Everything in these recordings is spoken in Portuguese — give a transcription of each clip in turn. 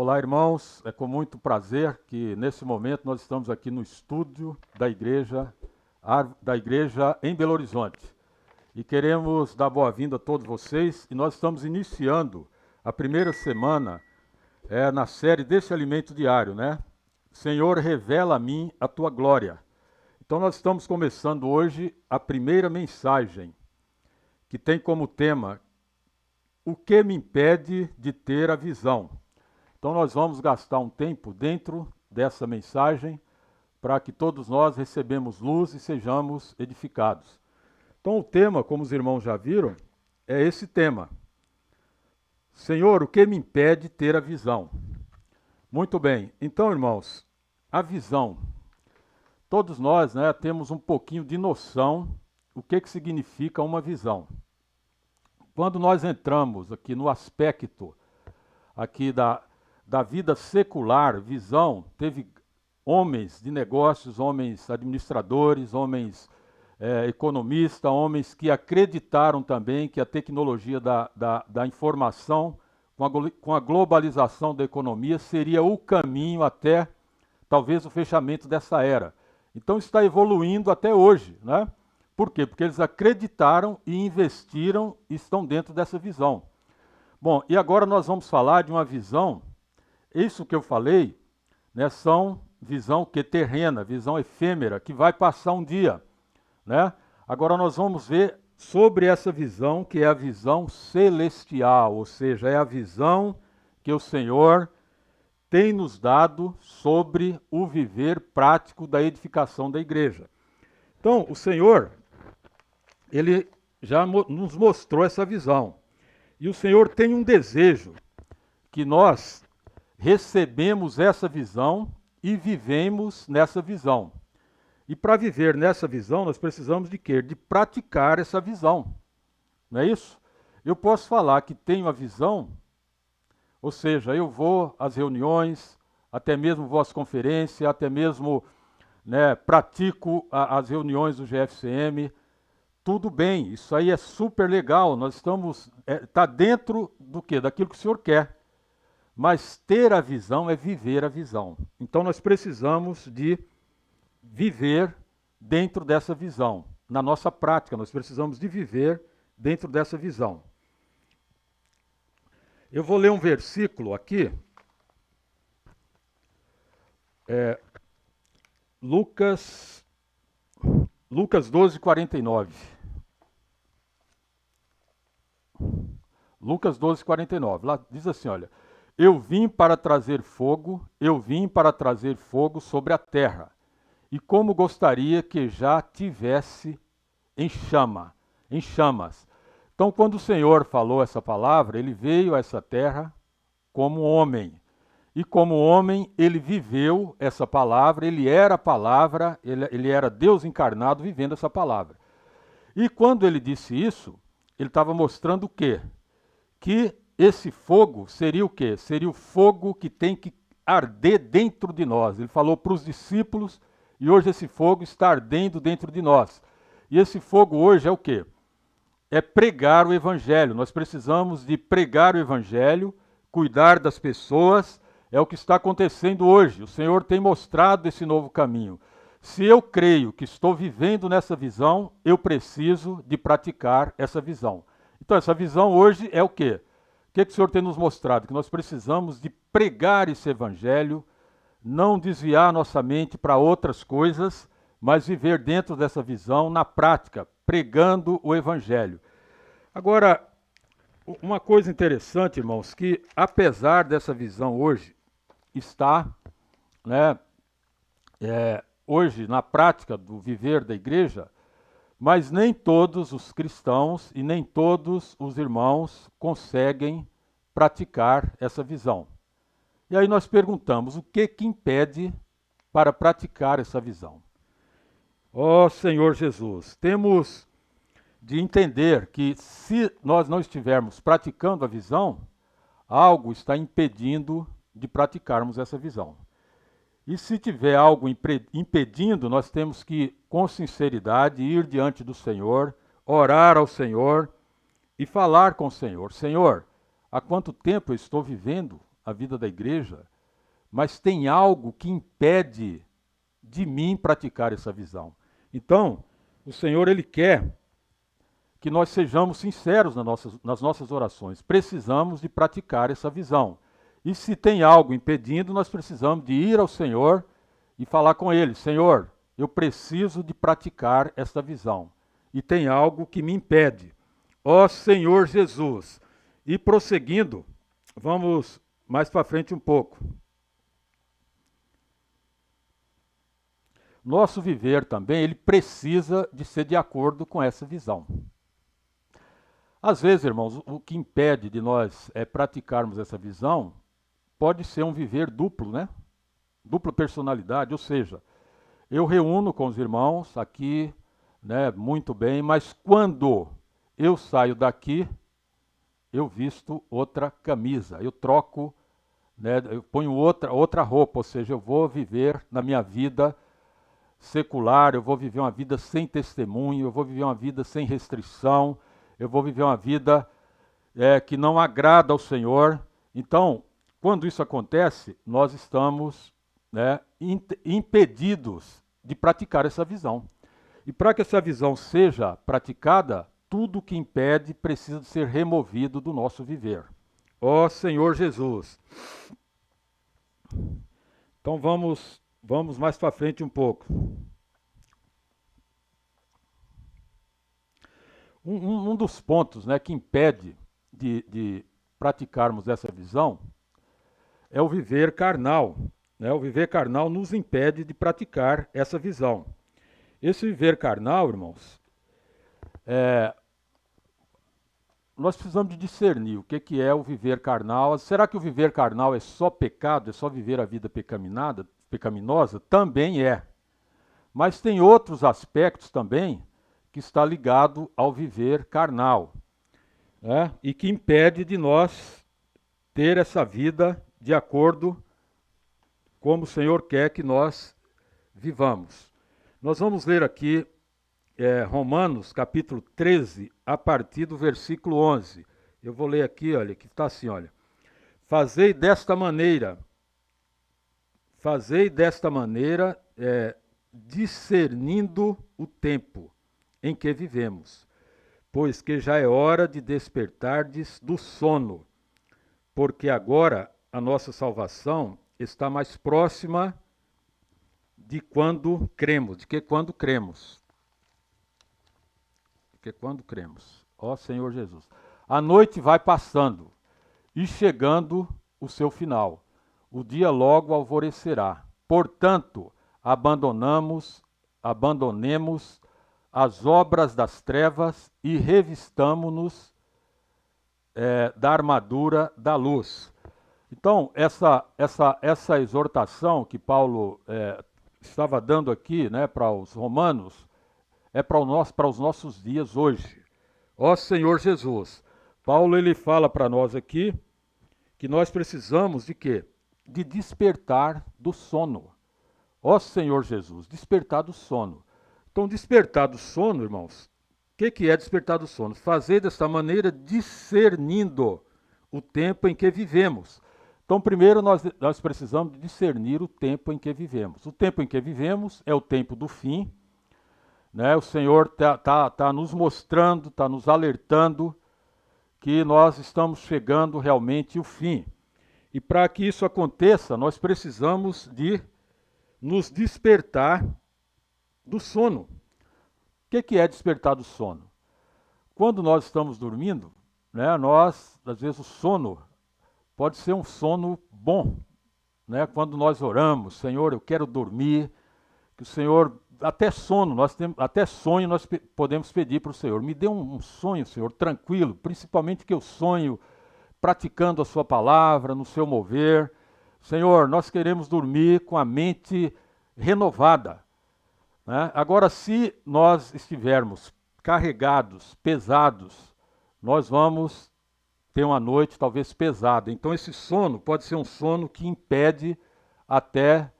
Olá, irmãos. É com muito prazer que nesse momento nós estamos aqui no estúdio da igreja em Belo Horizonte. E queremos dar boa-vinda a todos vocês. E nós estamos iniciando a primeira semana na série desse alimento diário, né? Senhor, revela a mim a tua glória. Então nós estamos começando hoje a primeira mensagem, que tem como tema: o que me impede de ter a visão? Então nós vamos gastar um tempo dentro dessa mensagem para que todos nós recebamos luz e sejamos edificados. Então o tema, como os irmãos já viram, é esse tema. Senhor, o que me impede de ter a visão? Muito bem. Então, irmãos, a visão. Todos nós, temos um pouquinho de noção o que significa uma visão. Quando nós entramos aqui no aspecto aqui da vida secular, visão, teve homens de negócios, homens administradores, homens economistas, homens que acreditaram também que a tecnologia da informação, com a globalização da economia, seria o caminho até talvez o fechamento dessa era. Então está evoluindo até hoje, né? Por quê? Porque eles acreditaram e investiram e estão dentro dessa visão. Bom, e agora nós vamos falar de uma visão. Isso que eu falei, são visão terrena, visão efêmera, que vai passar um dia, né? Agora nós vamos ver sobre essa visão, que é a visão celestial, ou seja, é a visão que o Senhor tem nos dado sobre o viver prático da edificação da igreja. Então, o Senhor, Ele já nos mostrou essa visão. E o Senhor tem um desejo, que nós recebemos essa visão e vivemos nessa visão. E para viver nessa visão, nós precisamos de quê? De praticar essa visão. Não é isso? Eu posso falar que tenho a visão, ou seja, eu vou às reuniões, até mesmo vou às conferências, até mesmo pratico as reuniões do GFCM. Tudo bem, isso aí é super legal, nós estamos, está dentro do quê? Daquilo que o Senhor quer. Mas ter a visão é viver a visão. Então nós precisamos de viver dentro dessa visão. Na nossa prática, nós precisamos de viver dentro dessa visão. Eu vou ler um versículo aqui. Lucas 12, 49. Lucas 12, 49. Lá diz assim, olha: eu vim para trazer fogo sobre a terra, e como gostaria que já tivesse em chamas. Então, quando o Senhor falou essa palavra, ele veio a essa terra como homem. E como homem, ele viveu essa palavra, ele era a palavra, ele era Deus encarnado vivendo essa palavra. E quando ele disse isso, ele estava mostrando o quê? Que esse fogo seria o quê? Seria o fogo que tem que arder dentro de nós. Ele falou para os discípulos, e hoje esse fogo está ardendo dentro de nós. E esse fogo hoje é o quê? É pregar o Evangelho. Nós precisamos de pregar o Evangelho, cuidar das pessoas. É o que está acontecendo hoje. O Senhor tem mostrado esse novo caminho. Se eu creio que estou vivendo nessa visão, eu preciso de praticar essa visão. Então, essa visão hoje é o quê? O que o Senhor tem nos mostrado? Que nós precisamos de pregar esse Evangelho, não desviar nossa mente para outras coisas, mas viver dentro dessa visão, na prática, pregando o Evangelho. Agora, uma coisa interessante, irmãos, que apesar dessa visão hoje estar, hoje na prática do viver da igreja, mas nem todos os cristãos e nem todos os irmãos conseguem praticar essa visão. E aí nós perguntamos, o que impede para praticar essa visão? Ó Senhor Jesus, temos de entender que se nós não estivermos praticando a visão, algo está impedindo de praticarmos essa visão. E se tiver algo impedindo, nós temos que, com sinceridade, ir diante do Senhor, orar ao Senhor e falar com o Senhor. Senhor, há quanto tempo eu estou vivendo a vida da igreja, mas tem algo que impede de mim praticar essa visão. Então, o Senhor, Ele quer que nós sejamos sinceros nas nossas orações. Precisamos de praticar essa visão. E se tem algo impedindo, nós precisamos de ir ao Senhor e falar com Ele: Senhor, eu preciso de praticar esta visão. E tem algo que me impede. Ó Senhor Jesus. E prosseguindo, vamos mais para frente um pouco. Nosso viver também, ele precisa de ser de acordo com essa visão. Às vezes, irmãos, o que impede de nós praticarmos essa visão pode ser um viver duplo, né? Dupla personalidade, ou seja, eu reúno com os irmãos aqui, né, muito bem, mas quando eu saio daqui, eu visto outra camisa, eu troco, né, eu ponho outra roupa, ou seja, eu vou viver na minha vida secular, eu vou viver uma vida sem testemunho, eu vou viver uma vida sem restrição, eu vou viver uma vida que não agrada ao Senhor. Então, quando isso acontece, nós estamos, né, impedidos de praticar essa visão. E para que essa visão seja praticada, tudo que impede precisa ser removido do nosso viver. Ó Senhor Jesus. Então vamos mais para frente um pouco. Um dos pontos, né, que impede de praticarmos essa visão é o viver carnal. Né? O viver carnal nos impede de praticar essa visão. Esse viver carnal, irmãos, nós precisamos de discernir o que é o viver carnal. Será que o viver carnal é só pecado, é só viver a vida pecaminosa? Também é. Mas tem outros aspectos também que está ligado ao viver carnal, né? E que impede de nós ter essa vida de acordo como o Senhor quer que nós vivamos. Nós vamos ler aqui Romanos capítulo 13, a partir do versículo 11. Eu vou ler aqui, olha, que está assim, olha. Fazei desta maneira, discernindo o tempo em que vivemos, pois que já é hora de despertardes do sono, porque agora a nossa salvação está mais próxima de que quando cremos. Ó Senhor Jesus. A noite vai passando e chegando o seu final. O dia logo alvorecerá. Portanto, abandonemos as obras das trevas e revistamo-nos da armadura da luz. Então, essa exortação que Paulo estava dando aqui, né, para os romanos, é para os nossos dias hoje. Ó Senhor Jesus, Paulo ele fala para nós aqui que nós precisamos de quê? De despertar do sono. Ó Senhor Jesus, despertar do sono. Então, despertar do sono, irmãos, o que é despertar do sono? Fazer desta maneira discernindo o tempo em que vivemos. Então, primeiro nós precisamos discernir o tempo em que vivemos. O tempo em que vivemos é o tempo do fim, né? O Senhor tá nos mostrando, está nos alertando que nós estamos chegando realmente ao fim. E para que isso aconteça, nós precisamos de nos despertar do sono. O que é despertar do sono? Quando nós estamos dormindo, né, às vezes o sono pode ser um sono bom, né? Quando nós oramos, Senhor, eu quero dormir, que o Senhor, até sonho nós podemos pedir para o Senhor, me dê um sonho, Senhor, tranquilo, principalmente que eu sonho praticando a sua palavra, no seu mover. Senhor, nós queremos dormir com a mente renovada, né? Agora, se nós estivermos carregados, pesados, nós vamos ter uma noite talvez pesada. Então esse sono pode ser um sono que impede até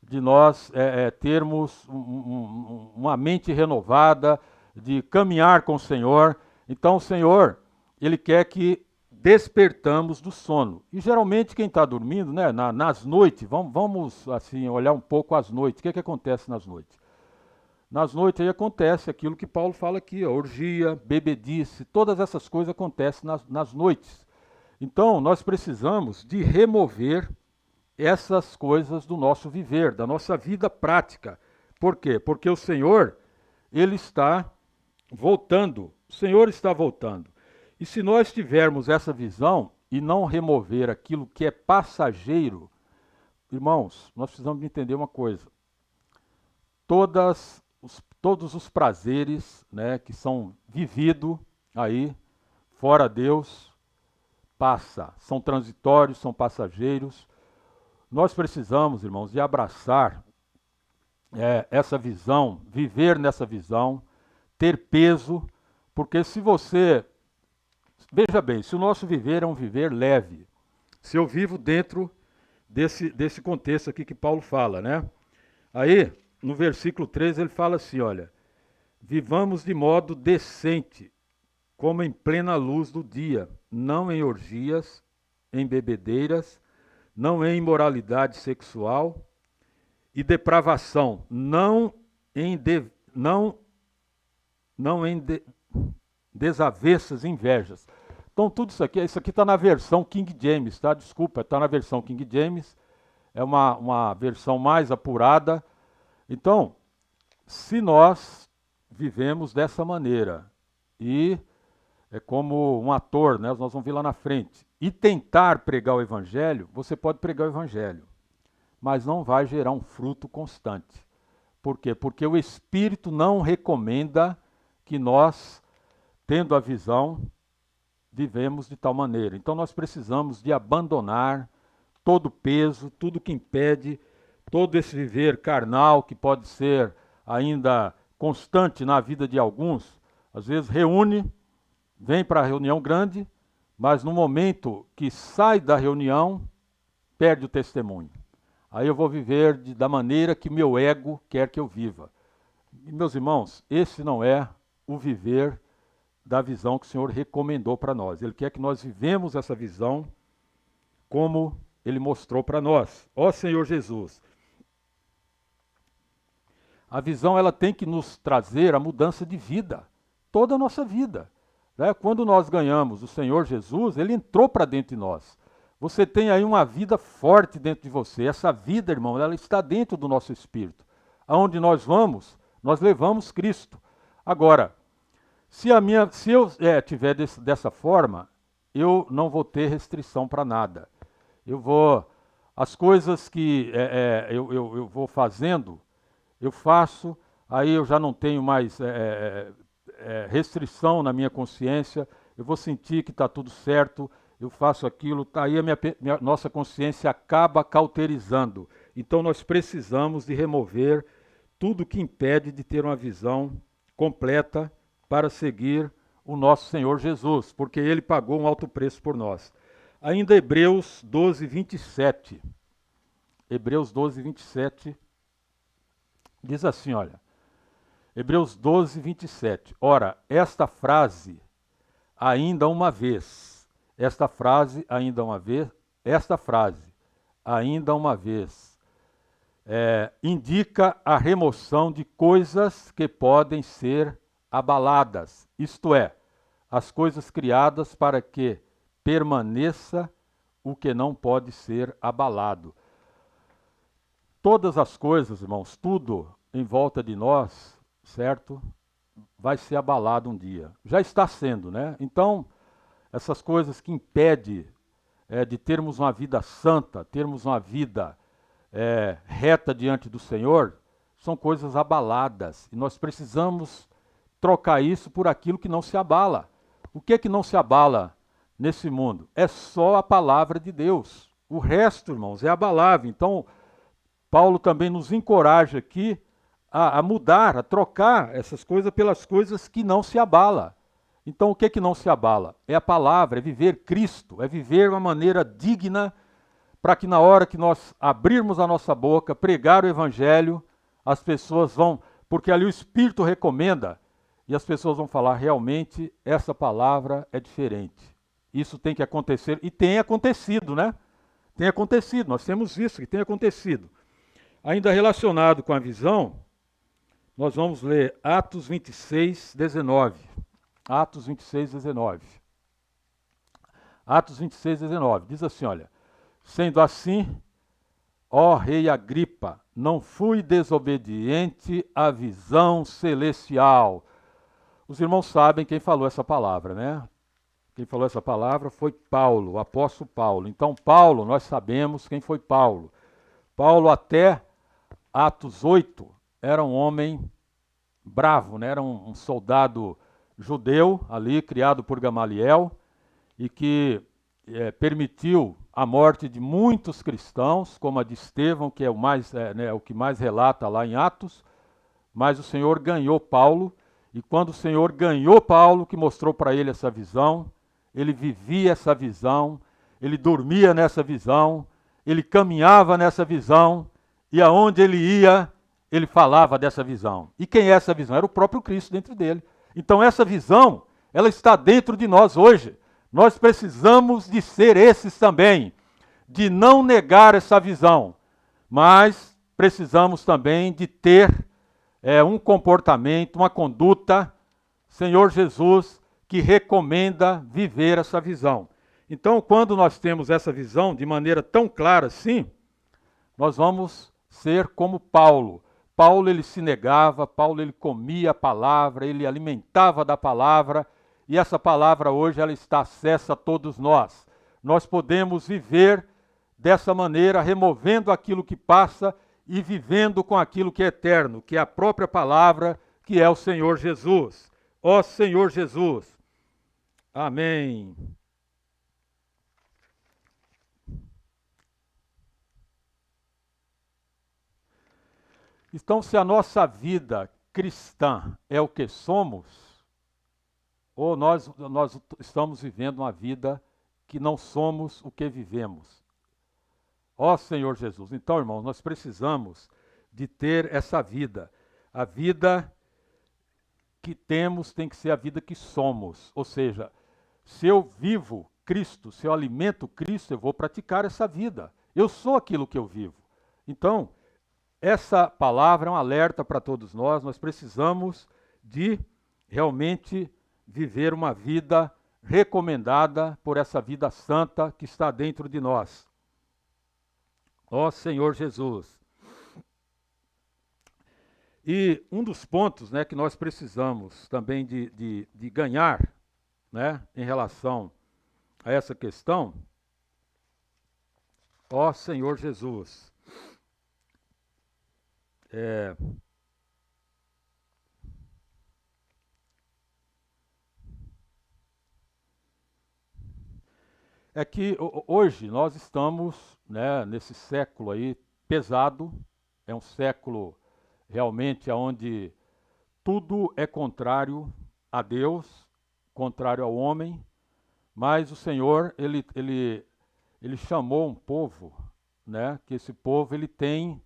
de nós termos uma mente renovada, de caminhar com o Senhor. Então o Senhor, Ele quer que despertamos do sono. E geralmente quem está dormindo, né, nas noites, vamos assim olhar um pouco as noites. O que acontece nas noites? Nas noites aí acontece aquilo que Paulo fala aqui, ó, orgia, bebedice, todas essas coisas acontecem nas noites. Então nós precisamos de remover essas coisas do nosso viver, da nossa vida prática. Por quê? Porque o Senhor, Ele está voltando. O Senhor está voltando. E se nós tivermos essa visão e não remover aquilo que é passageiro, irmãos, nós precisamos entender uma coisa. Todos os prazeres, né, que são vividos aí, fora Deus, são transitórios, são passageiros. Nós precisamos, irmãos, de abraçar essa visão, viver nessa visão, ter peso, porque se você... Veja bem, se o nosso viver é um viver leve, se eu vivo dentro desse contexto aqui que Paulo fala, né? Aí, no versículo 13, ele fala assim, olha, vivamos de modo decente, como em plena luz do dia, não em orgias, em bebedeiras, não em imoralidade sexual e depravação, não em desavenças, invejas. Então tudo isso aqui está na versão King James, tá? Desculpa, está na versão King James, é uma versão mais apurada. Então, se nós vivemos dessa maneira, e é como um ator, né? Nós vamos ver lá na frente, e tentar pregar o evangelho, você pode pregar o evangelho, mas não vai gerar um fruto constante. Por quê? Porque o Espírito não recomenda que nós, tendo a visão, vivemos de tal maneira. Então nós precisamos de abandonar todo o peso, tudo que impede, todo esse viver carnal que pode ser ainda constante na vida de alguns. Às vezes reúne, vem para a reunião grande, mas no momento que sai da reunião, perde o testemunho. Aí eu vou viver da maneira que meu ego quer que eu viva. E, meus irmãos, esse não é o viver da visão que o Senhor recomendou para nós. Ele quer que nós vivemos essa visão como Ele mostrou para nós. Ó Senhor Jesus, a visão ela tem que nos trazer a mudança de vida, toda a nossa vida. Né? Quando nós ganhamos o Senhor Jesus, Ele entrou para dentro de nós. Você tem aí uma vida forte dentro de você. Essa vida, irmão, ela está dentro do nosso espírito. Aonde nós vamos, nós levamos Cristo. Agora, se eu tiver dessa forma, eu não vou ter restrição para nada. As coisas que eu vou fazendo, eu faço, aí eu já não tenho mais restrição na minha consciência, eu vou sentir que está tudo certo, eu faço aquilo, aí nossa consciência acaba cauterizando. Então nós precisamos de remover tudo que impede de ter uma visão completa para seguir o nosso Senhor Jesus, porque Ele pagou um alto preço por nós. Ainda Hebreus 12, 27. Hebreus 12, 27 diz assim, olha, Hebreus 12, 27. Ora, esta frase, ainda uma vez, indica a remoção de coisas que podem ser abaladas, isto é, as coisas criadas para que permaneça o que não pode ser abalado. Todas as coisas, irmãos, tudo em volta de nós, certo? Vai ser abalado um dia. Já está sendo, né? Então, essas coisas que impedem de termos uma vida santa, termos uma vida reta diante do Senhor, são coisas abaladas. E nós precisamos trocar isso por aquilo que não se abala. O que é que não se abala nesse mundo? É só a palavra de Deus. O resto, irmãos, é abalável. Então, Paulo também nos encoraja aqui a mudar, a trocar essas coisas pelas coisas que não se abala. Então, o que é que não se abala? É a palavra, é viver Cristo, é viver uma maneira digna para que na hora que nós abrirmos a nossa boca, pregar o Evangelho, as pessoas vão, porque ali o Espírito recomenda, e as pessoas vão falar, realmente, essa palavra é diferente. isso tem que acontecer, e tem acontecido, né? Tem acontecido, nós temos visto que tem acontecido. Ainda relacionado com a visão, nós vamos ler Atos 26, 19. Atos 26, 19. Atos 26, 19. Diz assim, olha: sendo assim, ó rei Agripa, não fui desobediente à visão celestial. Os irmãos sabem quem falou essa palavra, né? Quem falou essa palavra foi Paulo, o apóstolo Paulo. Então, Paulo, nós sabemos quem foi Paulo. Paulo, até Atos 8, era um homem bravo, né? Era um soldado judeu ali, criado por Gamaliel, e que permitiu a morte de muitos cristãos, como a de Estevão, que é o que mais relata lá em Atos. Mas o Senhor ganhou Paulo, e quando o Senhor ganhou Paulo, que mostrou para ele essa visão, ele vivia essa visão, ele dormia nessa visão, ele caminhava nessa visão, e aonde ele ia, ele falava dessa visão. E quem é essa visão? Era o próprio Cristo dentro dele. Então essa visão, ela está dentro de nós hoje. Nós precisamos de ser esses também, de não negar essa visão, mas precisamos também de ter um comportamento, uma conduta, Senhor Jesus, que recomenda viver essa visão. Então, quando nós temos essa visão de maneira tão clara assim, nós vamos ser como Paulo. Paulo, ele se negava, Paulo, ele comia a palavra, ele alimentava da palavra, e essa palavra hoje, ela está acessa a todos nós. Nós podemos viver dessa maneira, removendo aquilo que passa e vivendo com aquilo que é eterno, que é a própria palavra, que é o Senhor Jesus. Ó Senhor Jesus. Amém. Então, se a nossa vida cristã é o que somos, ou nós estamos vivendo uma vida que não somos o que vivemos. Ó Senhor Jesus. Então, irmãos, nós precisamos de ter essa vida. A vida que temos tem que ser a vida que somos. Ou seja, se eu vivo Cristo, se eu alimento Cristo, eu vou praticar essa vida. Eu sou aquilo que eu vivo. Então, essa palavra é um alerta para todos nós. Nós precisamos de realmente viver uma vida recomendada por essa vida santa que está dentro de nós. Ó Senhor Jesus. E um dos pontos, né, que nós precisamos também de ganhar, né, em relação a essa questão, ó Senhor Jesus, é que hoje nós estamos, né, nesse século aí pesado, é um século realmente onde tudo é contrário a Deus, contrário ao homem, mas o Senhor, ele chamou um povo, né, que esse povo ele tem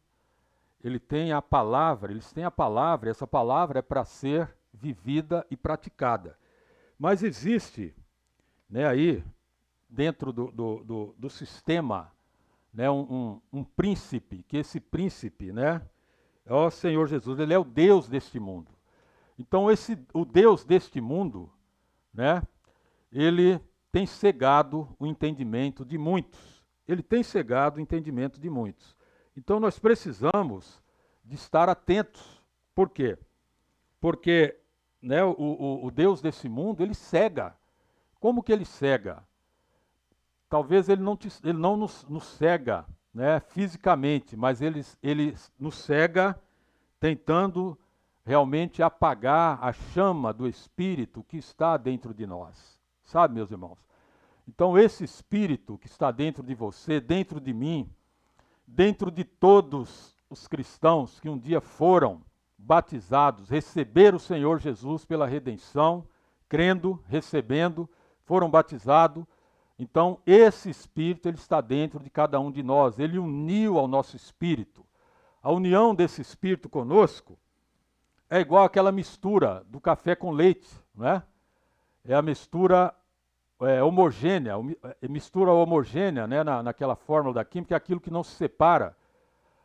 a palavra, eles têm a palavra, e essa palavra é para ser vivida e praticada. Mas existe, né, aí, dentro do sistema, né, um príncipe, que esse príncipe, né, é o Senhor Jesus, ele é o Deus deste mundo. Então o Deus deste mundo, né, ele tem cegado o entendimento de muitos. Ele tem cegado o entendimento de muitos. Então nós precisamos de estar atentos. Por quê? Porque, né, o Deus desse mundo, ele cega. Como que ele cega? Talvez ele não nos cega, né, fisicamente, mas ele nos cega tentando realmente apagar a chama do Espírito que está dentro de nós. Sabe, meus irmãos? Então esse Espírito que está dentro de você, dentro de mim, dentro de todos os cristãos que um dia foram batizados, receberam o Senhor Jesus pela redenção, crendo, recebendo, foram batizados. Então, esse Espírito ele está dentro de cada um de nós. Ele uniu ao nosso Espírito. A união desse Espírito conosco é igual aquela mistura do café com leite, não é? É a mistura homogênea, mistura homogênea, né, naquela fórmula da química, é aquilo que não se separa.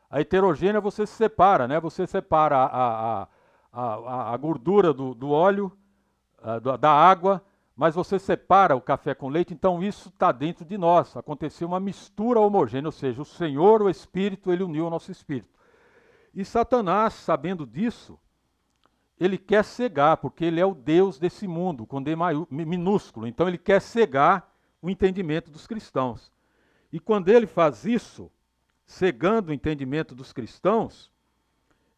A heterogênea você se separa, né? Você separa a gordura do óleo, da água, mas você separa o café com leite, então isso está dentro de nós. Aconteceu uma mistura homogênea, ou seja, o Senhor, o Espírito, ele uniu o nosso espírito. E Satanás, sabendo disso, ele quer cegar, porque ele é o Deus desse mundo, com D minúsculo. Então ele quer cegar o entendimento dos cristãos. E quando ele faz isso, cegando o entendimento dos cristãos,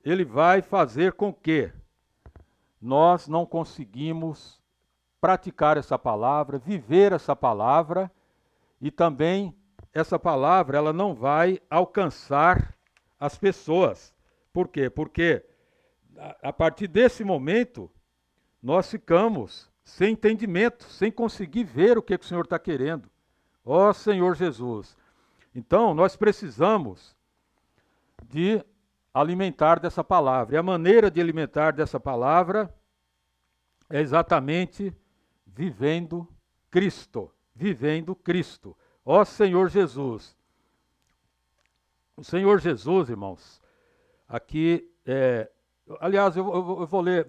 ele vai fazer com que nós não conseguimos praticar essa palavra, viver essa palavra, e também essa palavra ela não vai alcançar as pessoas. Por quê? Porque a partir desse momento nós ficamos sem entendimento, sem conseguir ver o que o Senhor está querendo. Ó Senhor Jesus! Então nós precisamos de alimentar dessa palavra. E a maneira de alimentar dessa palavra é exatamente vivendo Cristo. Vivendo Cristo. Ó Senhor Jesus! O Senhor Jesus, irmãos, aqui, aliás, eu vou ler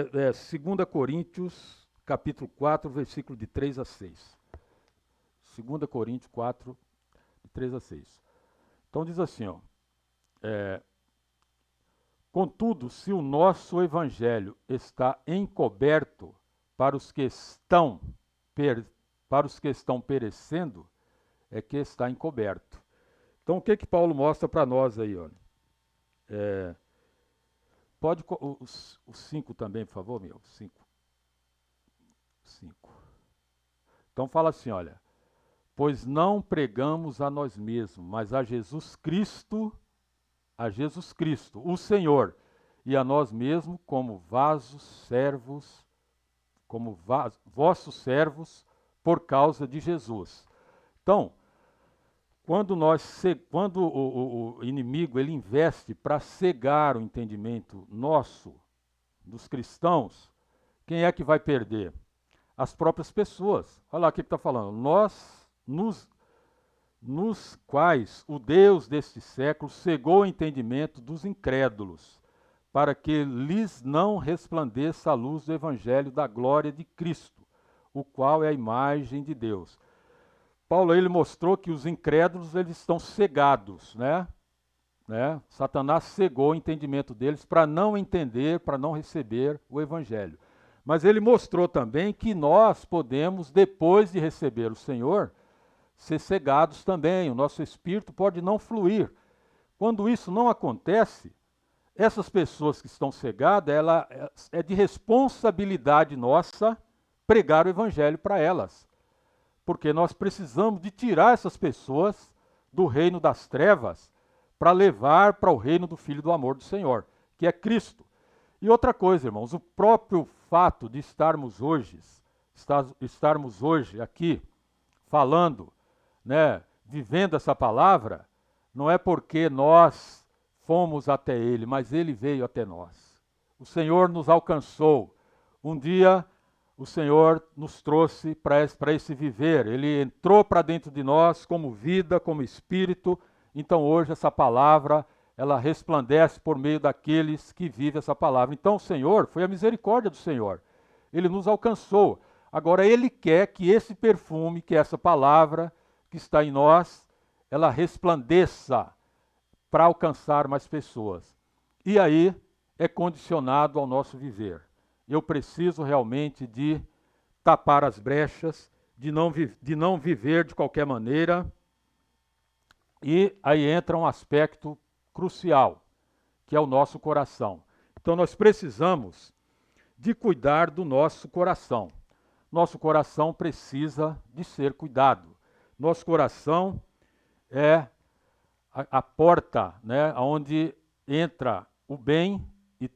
2 Coríntios, capítulo 4, versículo de 3 a 6. 2 Coríntios 4, de 3 a 6. Então diz assim, ó, contudo, se o nosso evangelho está encoberto para os que estão perecendo, é que está encoberto. Então o que Paulo mostra para nós aí, olha? Pode os 5 também, por favor, meu? 5. Então fala assim, olha. Pois não pregamos a nós mesmos, mas a Jesus Cristo, o Senhor, e a nós mesmos como vossos servos, por causa de Jesus. Então, quando o inimigo ele investe para cegar o entendimento nosso, dos cristãos, quem é que vai perder? As próprias pessoas. Olha lá o que está falando. Nos quais o Deus deste século cegou o entendimento dos incrédulos, para que lhes não resplandeça a luz do evangelho da glória de Cristo, o qual é a imagem de Deus. Paulo ele mostrou que os incrédulos eles estão cegados, né? Satanás cegou o entendimento deles para não entender, para não receber o evangelho. Mas ele mostrou também que nós podemos, depois de receber o Senhor, ser cegados também. O nosso espírito pode não fluir. Quando isso não acontece, essas pessoas que estão cegadas, é de responsabilidade nossa pregar o evangelho para elas. Porque nós precisamos de tirar essas pessoas do reino das trevas para levar para o reino do Filho do amor do Senhor, que é Cristo. E outra coisa, irmãos, o próprio fato de estarmos hoje aqui falando, né, vivendo essa palavra, não é porque nós fomos até Ele, mas Ele veio até nós. O Senhor nos alcançou. Um dia o Senhor nos trouxe para esse viver. Ele entrou para dentro de nós como vida, como espírito. Então hoje essa palavra, ela resplandece por meio daqueles que vivem essa palavra. Então o Senhor, foi a misericórdia do Senhor. Ele nos alcançou. Agora Ele quer que esse perfume, que essa palavra que está em nós, ela resplandeça para alcançar mais pessoas. E aí é condicionado ao nosso viver. Eu preciso realmente de tapar as brechas, de não viver de qualquer maneira. E aí entra um aspecto crucial, que é o nosso coração. Então nós precisamos de cuidar do nosso coração. Nosso coração precisa de ser cuidado. Nosso coração é a porta, né, onde entra o bem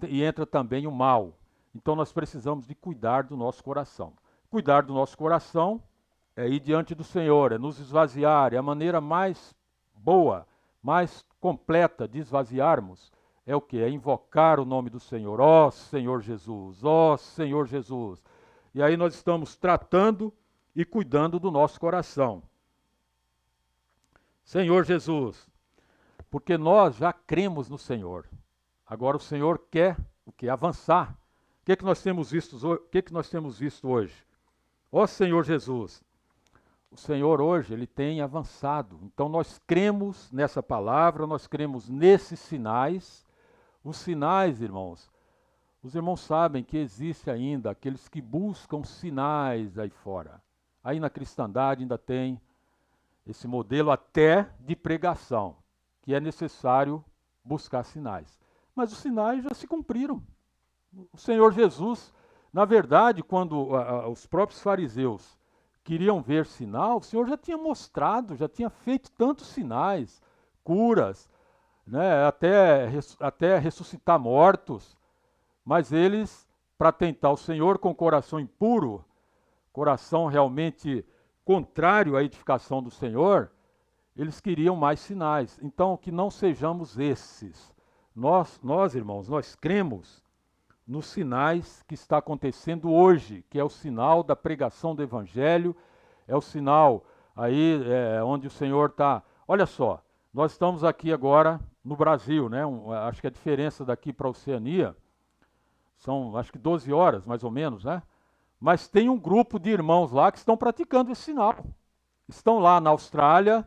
e entra também o mal. Então nós precisamos de cuidar do nosso coração. Cuidar do nosso coração é ir diante do Senhor, é nos esvaziar, é a maneira mais boa, mais completa de esvaziarmos. É o que? É invocar o nome do Senhor. Ó Senhor Jesus, ó Senhor Jesus. E aí nós estamos tratando e cuidando do nosso coração. Senhor Jesus, porque nós já cremos no Senhor. Agora o Senhor quer o quê? Avançar. O que nós temos visto hoje? O que nós temos visto hoje? Ó Senhor Jesus, o Senhor hoje, Ele tem avançado. Então nós cremos nessa palavra, nós cremos nesses sinais. Os sinais, irmãos, os irmãos sabem que existe ainda aqueles que buscam sinais aí fora. Aí na cristandade ainda tem esse modelo até de pregação, que é necessário buscar sinais. Mas os sinais já se cumpriram. O Senhor Jesus, na verdade, quando os próprios fariseus queriam ver sinal, o Senhor já tinha mostrado, já tinha feito tantos sinais, curas, né, até ressuscitar mortos, mas eles, para tentar o Senhor com coração impuro, coração realmente contrário à edificação do Senhor, eles queriam mais sinais. Então, que não sejamos esses. Nós, irmãos, nós cremos nos sinais que está acontecendo hoje, que é o sinal da pregação do Evangelho, é o sinal aí onde o Senhor está. Olha só, nós estamos aqui agora no Brasil, né? Acho que a diferença daqui para a Oceania são, acho que 12 horas, mais ou menos, né? Mas tem um grupo de irmãos lá que estão praticando esse sinal. Estão lá na Austrália,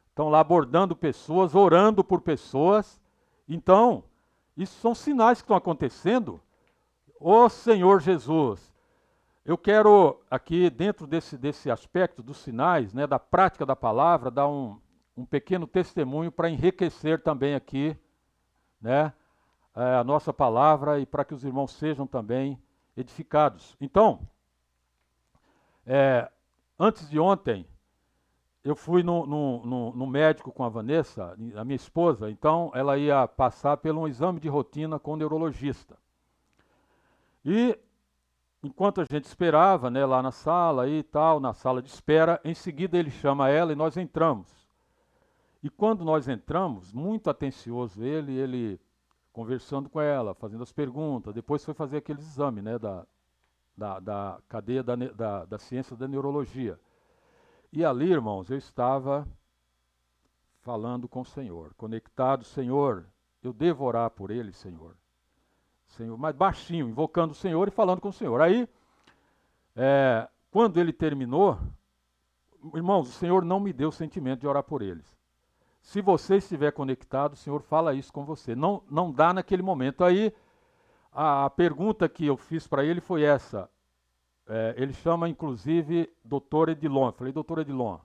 estão lá abordando pessoas, orando por pessoas. Então, isso são sinais que estão acontecendo. Ó Senhor Jesus, eu quero aqui, dentro desse aspecto dos sinais, né, da prática da palavra, dar um pequeno testemunho para enriquecer também aqui, né, a nossa palavra e para que os irmãos sejam também edificados. Então, antes de ontem, eu fui no médico com a Vanessa, a minha esposa, então ela ia passar por um exame de rotina com o neurologista. E enquanto a gente esperava, né, lá na sala e tal, na sala de espera, em seguida ele chama ela e nós entramos. E quando nós entramos, muito atencioso ele conversando com ela, fazendo as perguntas, depois foi fazer aquele exame, né, da cadeia da ciência da neurologia. E ali, irmãos, eu estava falando com o Senhor, conectado, Senhor, eu devo orar por ele, Senhor. Senhor, mas baixinho, invocando o Senhor e falando com o Senhor. Aí, quando ele terminou, irmãos, o Senhor não me deu o sentimento de orar por eles. Se você estiver conectado, o Senhor fala isso com você. Não dá naquele momento. Aí, a pergunta que eu fiz para ele foi essa. Ele chama, inclusive, Dr. Edilon. Eu falei, Dr. Edilon,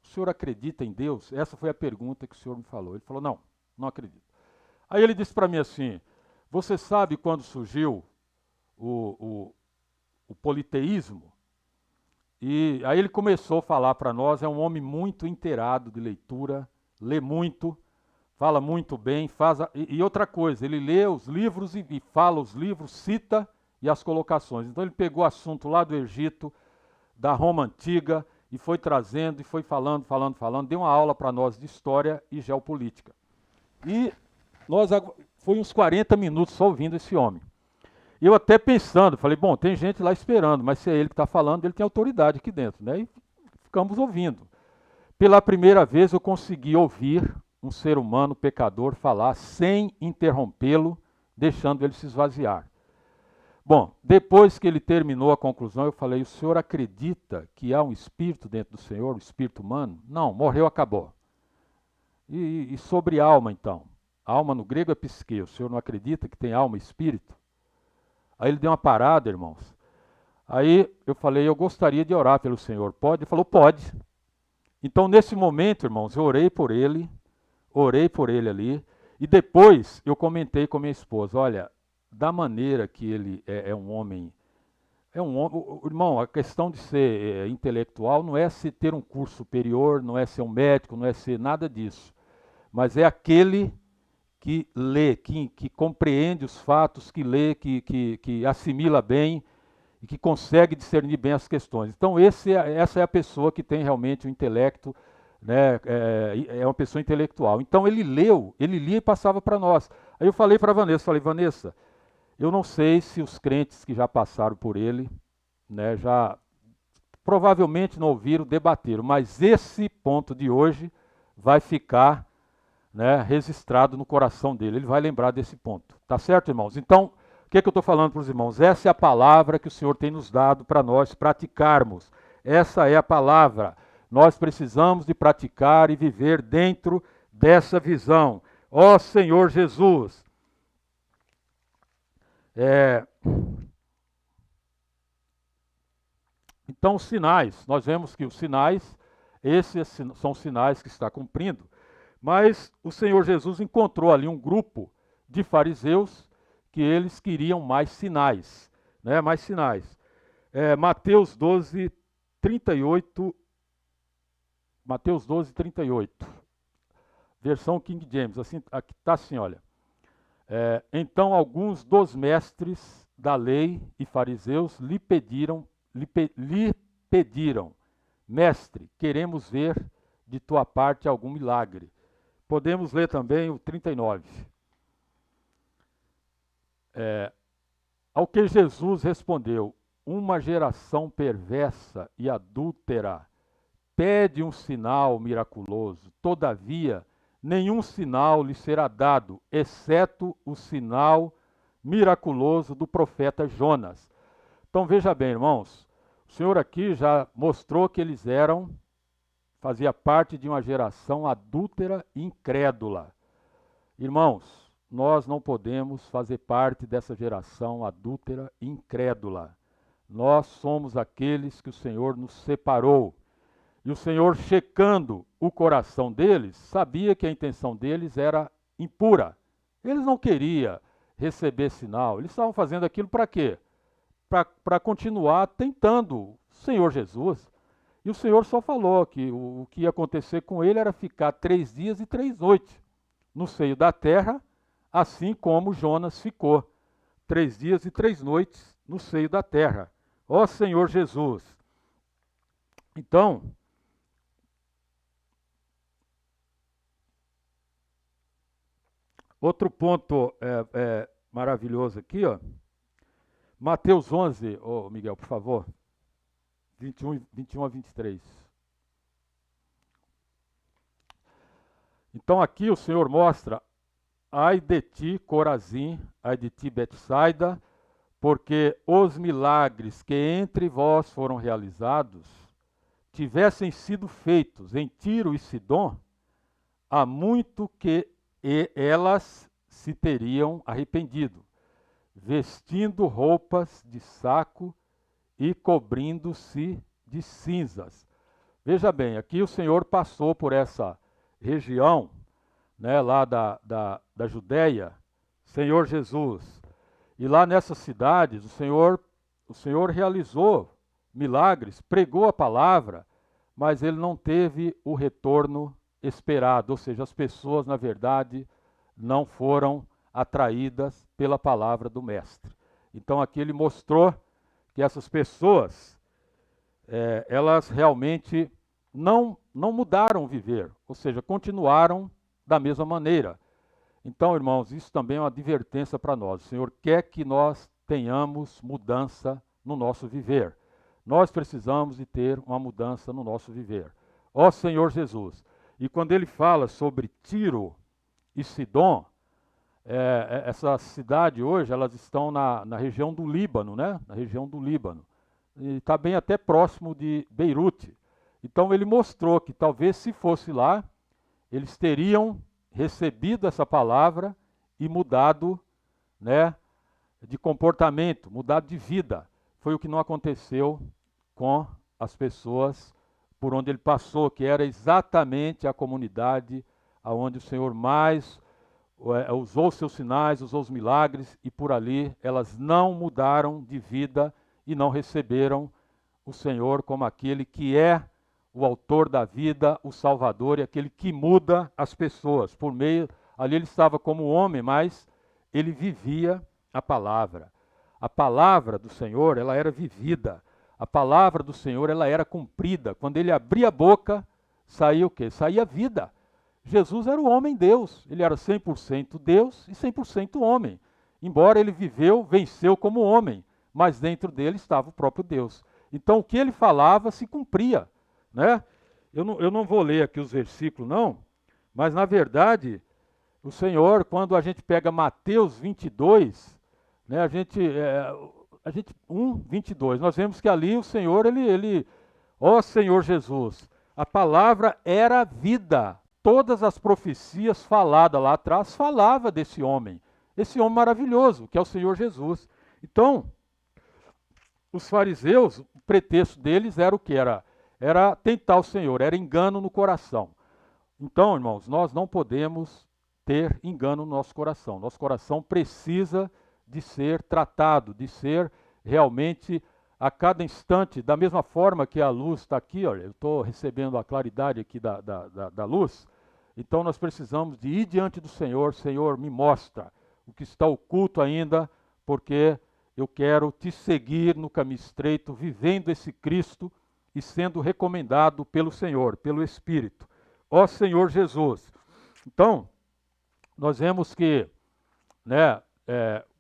o senhor acredita em Deus? Essa foi a pergunta que o senhor me falou. Ele falou, não acredito. Aí ele disse para mim assim, você sabe quando surgiu o politeísmo? E aí ele começou a falar para nós, é um homem muito inteirado de leitura, lê muito, fala muito bem, e outra coisa, ele lê os livros e fala os livros, cita e as colocações. Então ele pegou o assunto lá do Egito, da Roma Antiga, e foi trazendo, e foi falando, deu uma aula para nós de história e geopolítica. E foi uns 40 minutos só ouvindo esse homem. Eu até pensando, falei, bom, tem gente lá esperando, mas se é ele que está falando, ele tem autoridade aqui dentro, né? E ficamos ouvindo. Pela primeira vez eu consegui ouvir um ser humano pecador falar sem interrompê-lo, deixando ele se esvaziar. Bom, depois que ele terminou a conclusão, eu falei, o senhor acredita que há um espírito dentro do Senhor, um espírito humano? Não, morreu, acabou. E sobre alma, então? Alma no grego é psique, o senhor não acredita que tem alma e espírito? Aí ele deu uma parada, irmãos. Aí eu falei, eu gostaria de orar pelo Senhor, pode? Ele falou, pode. Então, nesse momento, irmãos, eu orei por ele ali, e depois eu comentei com minha esposa, olha, da maneira que ele é um homem, irmão, a questão de ser intelectual não é se ter um curso superior, não é ser um médico, não é ser nada disso, mas é aquele que lê, que compreende os fatos, que lê, que assimila bem e que consegue discernir bem as questões. Então, essa é a pessoa que tem realmente o intelecto, né, é uma pessoa intelectual. Então, ele lia e passava para nós. Aí eu falei para a Vanessa, Vanessa, eu não sei se os crentes que já passaram por ele, né, já provavelmente não ouviram, debateram, mas esse ponto de hoje vai ficar, né, registrado no coração dele. Ele vai lembrar desse ponto. Tá certo, irmãos? Então, o que eu estou falando para os irmãos? Essa é a palavra que o Senhor tem nos dado para nós praticarmos. Essa é a palavra. Nós precisamos de praticar e viver dentro dessa visão. Ó Senhor Jesus! Então, os sinais, nós vemos que os sinais, esses são sinais que está cumprindo, mas o Senhor Jesus encontrou ali um grupo de fariseus que eles queriam mais sinais, né? Mais sinais. Mateus 12, 38, Mateus 12, 38, versão King James, assim, aqui está assim, olha. Então alguns dos mestres da lei e fariseus lhe pediram, mestre, queremos ver de tua parte algum milagre. Podemos ler também o 39. Ao que Jesus respondeu, uma geração perversa e adúltera pede um sinal miraculoso, todavia nenhum sinal lhe será dado, exceto o sinal miraculoso do profeta Jonas. Então veja bem, irmãos, o Senhor aqui já mostrou que eles fazia parte de uma geração adúltera e incrédula. Irmãos, nós não podemos fazer parte dessa geração adúltera e incrédula. Nós somos aqueles que o Senhor nos separou. E o Senhor, checando o coração deles, sabia que a intenção deles era impura. Eles não queriam receber sinal. Eles estavam fazendo aquilo para quê? Para continuar tentando o Senhor Jesus. E o Senhor só falou que o que ia acontecer com ele era ficar 3 dias e 3 noites no seio da terra, assim como Jonas ficou 3 dias e 3 noites no seio da terra. Ó Senhor Jesus! Então, outro ponto maravilhoso aqui, ó. Mateus 11, Miguel, por favor, 21 a 23. Então aqui o Senhor mostra, ai de ti, Corazim, ai de ti, Betsaida, porque os milagres que entre vós foram realizados, tivessem sido feitos em Tiro e Sidom, há muito que elas se teriam arrependido, vestindo roupas de saco e cobrindo-se de cinzas. Veja bem, aqui o Senhor passou por essa região, né, lá da Judéia, Senhor Jesus. E lá nessas cidades, o Senhor realizou milagres, pregou a palavra, mas ele não teve o retorno esperado, ou seja, as pessoas, na verdade, não foram atraídas pela palavra do Mestre. Então aqui ele mostrou que essas pessoas, elas realmente não mudaram o viver, ou seja, continuaram da mesma maneira. Então, irmãos, isso também é uma advertência para nós. O Senhor quer que nós tenhamos mudança no nosso viver. Nós precisamos de ter uma mudança no nosso viver. Ó Senhor Jesus! E quando ele fala sobre Tiro e Sidom, essa cidade hoje, elas estão na região do Líbano, né? Na região do Líbano. E está bem até próximo de Beirute. Então ele mostrou que talvez se fosse lá, eles teriam recebido essa palavra e mudado, né, de comportamento, mudado de vida. Foi o que não aconteceu com as pessoas por onde ele passou, que era exatamente a comunidade aonde o Senhor mais usou seus sinais, usou os milagres, e por ali elas não mudaram de vida e não receberam o Senhor como aquele que é o autor da vida, o Salvador, e aquele que muda as pessoas. Por meio, ali ele estava como homem, mas ele vivia a palavra. A palavra do Senhor, ela era vivida. A palavra do Senhor, ela era cumprida. Quando ele abria a boca, saía o quê? Saía vida. Jesus era o homem Deus. Ele era 100% Deus e 100% homem. Embora ele venceu como homem, mas dentro dele estava o próprio Deus. Então o que ele falava se cumpria, né? Eu não vou ler aqui os versículos não, mas na verdade o Senhor, quando a gente pega Mateus 22, né, a gente 1, 22, nós vemos que ali o Senhor, ó Senhor Jesus, a palavra era vida. Todas as profecias faladas lá atrás falava desse homem. Esse homem maravilhoso, que é o Senhor Jesus. Então, os fariseus, o pretexto deles era o que? Era tentar o Senhor, era engano no coração. Então, irmãos, nós não podemos ter engano no nosso coração. Nosso coração precisa de ser tratado, de ser realmente a cada instante, da mesma forma que a luz está aqui, olha, eu estou recebendo a claridade aqui da luz, então nós precisamos de ir diante do Senhor, Senhor, me mostra o que está oculto ainda, porque eu quero te seguir no caminho estreito, vivendo esse Cristo e sendo recomendado pelo Senhor, pelo Espírito. Ó Senhor Jesus. Então, nós vemos que, né,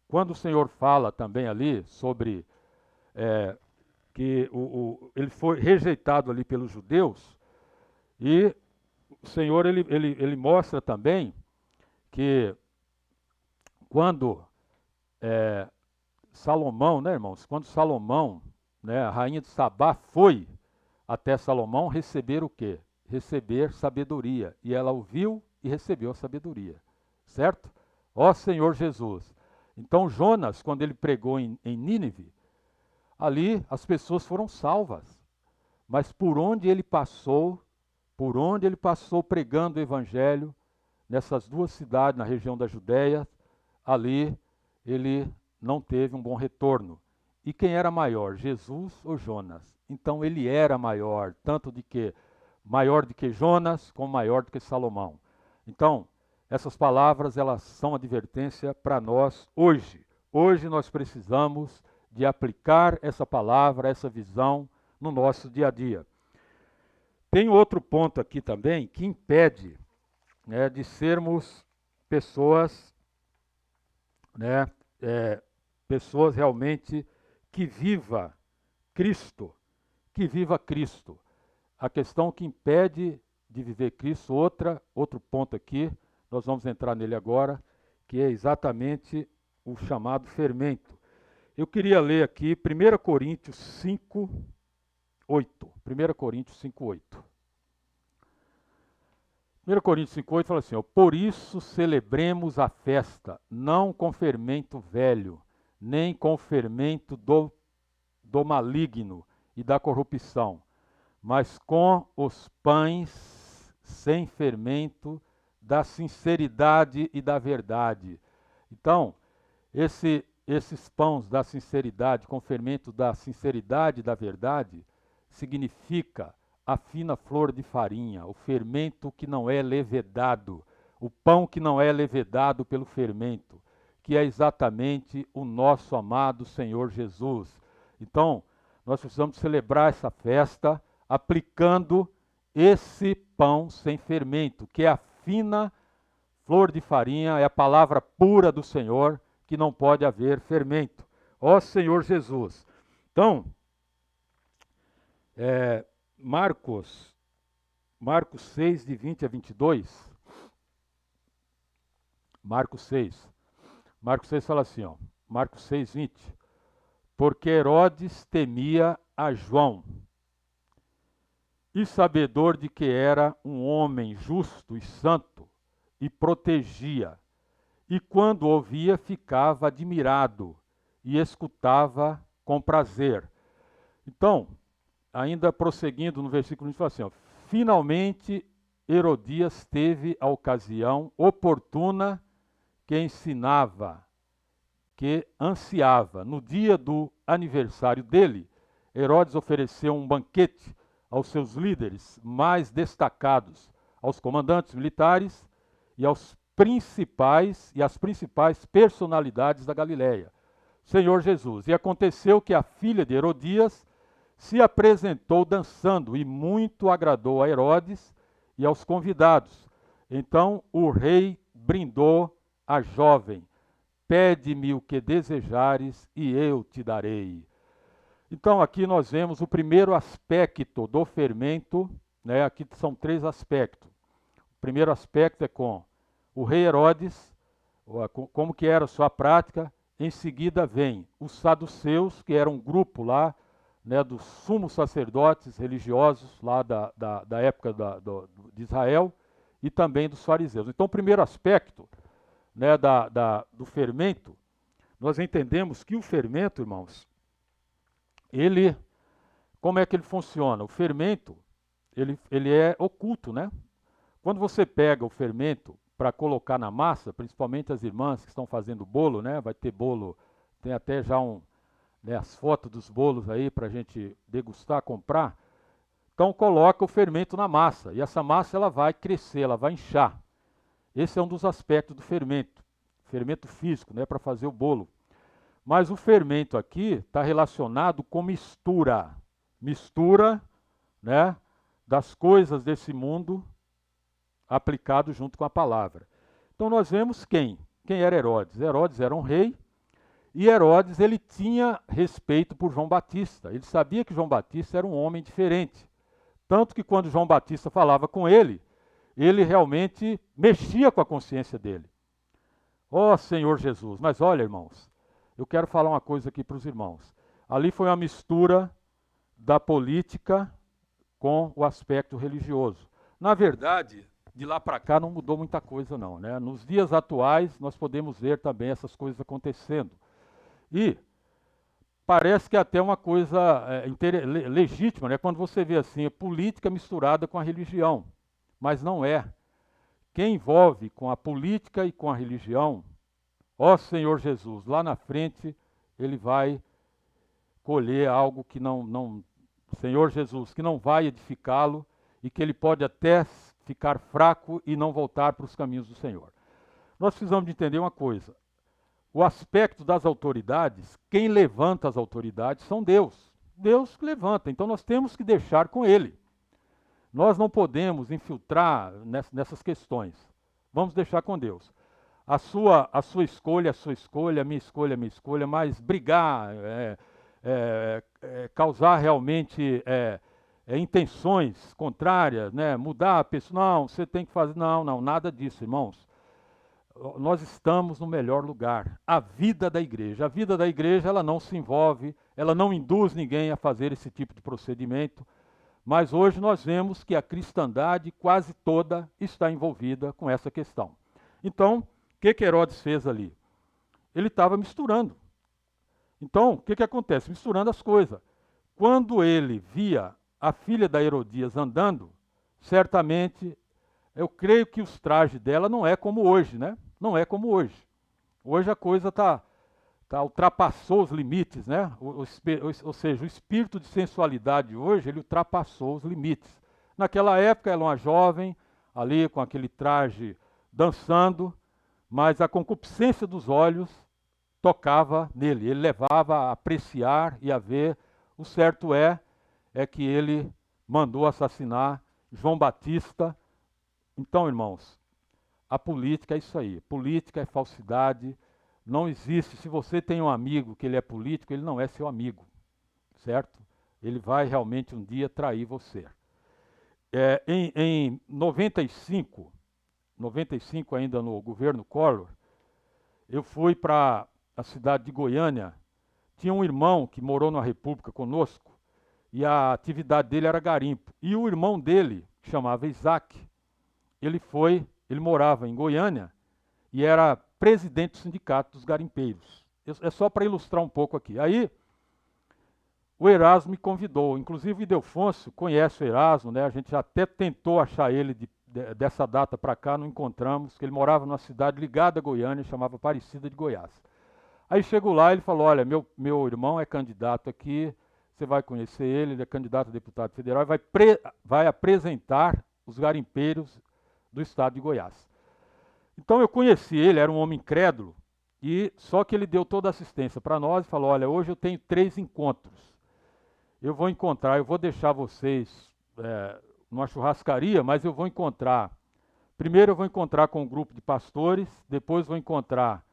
quando o Senhor fala também ali sobre que ele foi rejeitado ali pelos judeus, e o Senhor ele mostra também que quando Salomão, né, irmãos? Quando Salomão, né, a rainha de Sabá foi até Salomão receber o quê? Receber sabedoria. E ela ouviu e recebeu a sabedoria. Certo? Ó Senhor Jesus. Então Jonas, quando ele pregou em Nínive, ali as pessoas foram salvas. Mas por onde ele passou pregando o evangelho, nessas duas cidades, na região da Judéia, ali ele não teve um bom retorno. E quem era maior, Jesus ou Jonas? Então ele era maior, tanto de que maior do que Jonas, como maior do que Salomão. Então, essas palavras, elas são advertência para nós hoje. Hoje nós precisamos de aplicar essa palavra, essa visão no nosso dia a dia. Tem outro ponto aqui também que impede, né, de sermos pessoas, né, pessoas realmente que viva Cristo, que viva Cristo. A questão que impede de viver Cristo, outro ponto aqui, nós vamos entrar nele agora, que é exatamente o chamado fermento. Eu queria ler aqui 1 Coríntios 5, 8. 1 Coríntios 5, 8. 1 Coríntios 5, 8 fala assim, ó, por isso celebremos a festa, não com fermento velho, nem com fermento do maligno e da corrupção, mas com os pães sem fermento da sinceridade e da verdade. Então, esses pães da sinceridade, com fermento da sinceridade e da verdade, significa a fina flor de farinha, o fermento que não é levedado, o pão que não é levedado pelo fermento, que é exatamente o nosso amado Senhor Jesus. Então, nós precisamos celebrar essa festa aplicando esse pão sem fermento, que é a fina flor de farinha, é a palavra pura do Senhor, que não pode haver fermento. Ó Senhor Jesus. Então, Marcos 6, de 20 a 22. Marcos 6 fala assim, ó, Marcos 6, 20. Porque Herodes temia a João, e sabedor de que era um homem justo e santo, e protegia. E quando ouvia, ficava admirado, e escutava com prazer. Então, ainda prosseguindo no versículo 20, fala assim, ó, finalmente Herodias teve a ocasião oportuna que ensinava, que ansiava. No dia do aniversário dele, Herodes ofereceu um banquete aos seus líderes mais destacados, aos comandantes militares e às principais personalidades da Galileia, Senhor Jesus. E aconteceu que a filha de Herodias se apresentou dançando e muito agradou a Herodes e aos convidados. Então o rei brindou a jovem: pede-me o que desejares e eu te darei. Então, aqui nós vemos o primeiro aspecto do fermento, né? Aqui são 3 aspectos. O primeiro aspecto é com o rei Herodes, como que era a sua prática. Em seguida vem os saduceus, que era um grupo lá, né, dos sumos sacerdotes religiosos lá da época de Israel, e também dos fariseus. Então, o primeiro aspecto, né, do fermento, nós entendemos que o fermento, irmãos, como é que ele funciona? O fermento, ele é oculto, né? Quando você pega o fermento para colocar na massa, principalmente as irmãs que estão fazendo bolo, né? Vai ter bolo, tem até já né, as fotos dos bolos aí para a gente degustar, comprar. Então coloca o fermento na massa e essa massa ela vai crescer, ela vai inchar. Esse é um dos aspectos do fermento físico, né, para fazer o bolo. Mas o fermento aqui está relacionado com mistura, né, das coisas desse mundo aplicado junto com a palavra. Então nós vemos quem era Herodes. Herodes era um rei e Herodes ele tinha respeito por João Batista. Ele sabia que João Batista era um homem diferente. Tanto que quando João Batista falava com ele realmente mexia com a consciência dele. Ó Senhor Jesus, mas olha, irmãos, eu quero falar uma coisa aqui para os irmãos. Ali foi uma mistura da política com o aspecto religioso. Na verdade, de lá para cá não mudou muita coisa não, né? Nos dias atuais nós podemos ver também essas coisas acontecendo. E parece que é até uma coisa legítima, né? Quando você vê assim, a política misturada com a religião. Mas não é. Quem envolve com a política e com a religião, ó Senhor Jesus, lá na frente ele vai colher algo que Senhor Jesus, que não vai edificá-lo e que ele pode até ficar fraco e não voltar para os caminhos do Senhor. Nós precisamos de entender uma coisa. O aspecto das autoridades, quem levanta as autoridades são Deus. Deus que levanta, então nós temos que deixar com Ele. Nós não podemos infiltrar nessas questões. Vamos deixar com Deus. A sua escolha, a minha escolha, mas brigar, causar realmente intenções contrárias, né? Mudar a pessoa, não, você tem que fazer, não, nada disso, irmãos. Nós estamos no melhor lugar. A vida da igreja, ela não se envolve, ela não induz ninguém a fazer esse tipo de procedimento, mas hoje nós vemos que a cristandade quase toda está envolvida com essa questão. Então, o que Herodes fez ali? Ele estava misturando. Então, o que acontece? Misturando as coisas. Quando ele via a filha da Herodias andando, certamente, eu creio que os trajes dela não é como hoje, né? Não é como hoje. Hoje a coisa ultrapassou os limites, né? Ou seja, o espírito de sensualidade hoje, ele ultrapassou os limites. Naquela época ela era uma jovem, ali com aquele traje dançando, mas a concupiscência dos olhos tocava nele, ele levava a apreciar e a ver. O certo é que ele mandou assassinar João Batista. Então, irmãos, a política é isso aí. Política é falsidade. Não existe. Se você tem um amigo que ele é político, ele não é seu amigo, certo? Ele vai realmente um dia trair você. Em 95 ainda no governo Collor, eu fui para a cidade de Goiânia. Tinha um irmão que morou na República conosco e a atividade dele era garimpo. E o irmão dele, que chamava Isaac, ele morava em Goiânia e era presidente do sindicato dos garimpeiros. É só para ilustrar um pouco aqui. Aí, o Erasmo me convidou. Inclusive, o Ildefonso conhece o Erasmo, né? A gente já até tentou achar ele dessa data para cá, não encontramos, porque ele morava numa cidade ligada a Goiânia, chamava Aparecida de Goiás. Aí chegou lá, ele falou, olha, meu irmão é candidato aqui, você vai conhecer ele é candidato a deputado federal, e vai apresentar os garimpeiros do estado de Goiás. Então eu conheci ele, era um homem incrédulo, e só que ele deu toda a assistência para nós e falou, olha, hoje eu tenho 3 encontros. Eu vou deixar vocês numa churrascaria, mas eu vou encontrar. Primeiro eu vou encontrar com um grupo de pastores, depois vou encontrar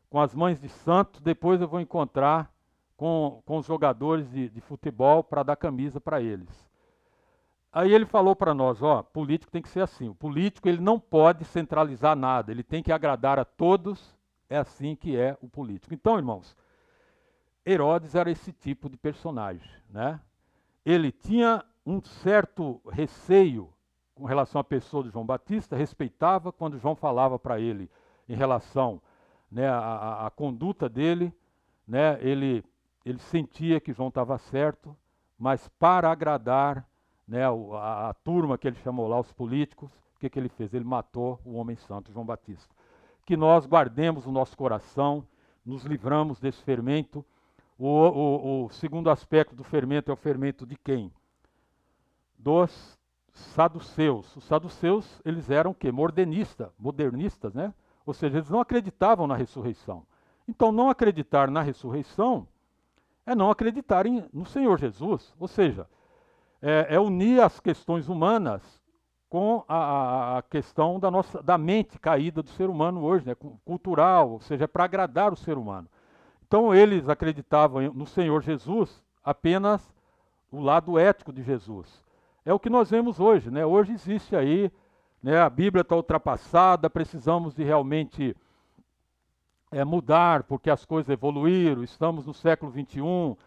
com as mães de santos, depois eu vou encontrar com os jogadores de futebol para dar camisa para eles. Aí ele falou para nós, ó, político tem que ser assim. O político ele não pode centralizar nada, ele tem que agradar a todos. É assim que é o político. Então, irmãos, Herodes era esse tipo de personagem, né? Ele tinha um certo receio com relação à pessoa de João Batista, respeitava quando João falava para ele em relação, né, à conduta dele, né, ele sentia que João estava certo, mas para agradar, né, a turma que ele chamou lá, os políticos, o que ele fez? Ele matou o homem santo, João Batista. Que nós guardemos o nosso coração, nos livramos desse fermento. O segundo aspecto do fermento é o fermento de quem? Dos saduceus. Os saduceus, eles eram o quê? Modernistas, né? Ou seja, eles não acreditavam na ressurreição. Então, não acreditar na ressurreição é não acreditar no Senhor Jesus. Ou seja, é unir as questões humanas com a questão da mente caída do ser humano hoje, né? Cultural, ou seja, é para agradar o ser humano. Então eles acreditavam no Senhor Jesus apenas o lado ético de Jesus. É o que nós vemos hoje, né? Hoje existe aí, né? A Bíblia está ultrapassada, precisamos de realmente mudar, porque as coisas evoluíram, estamos no século XXI,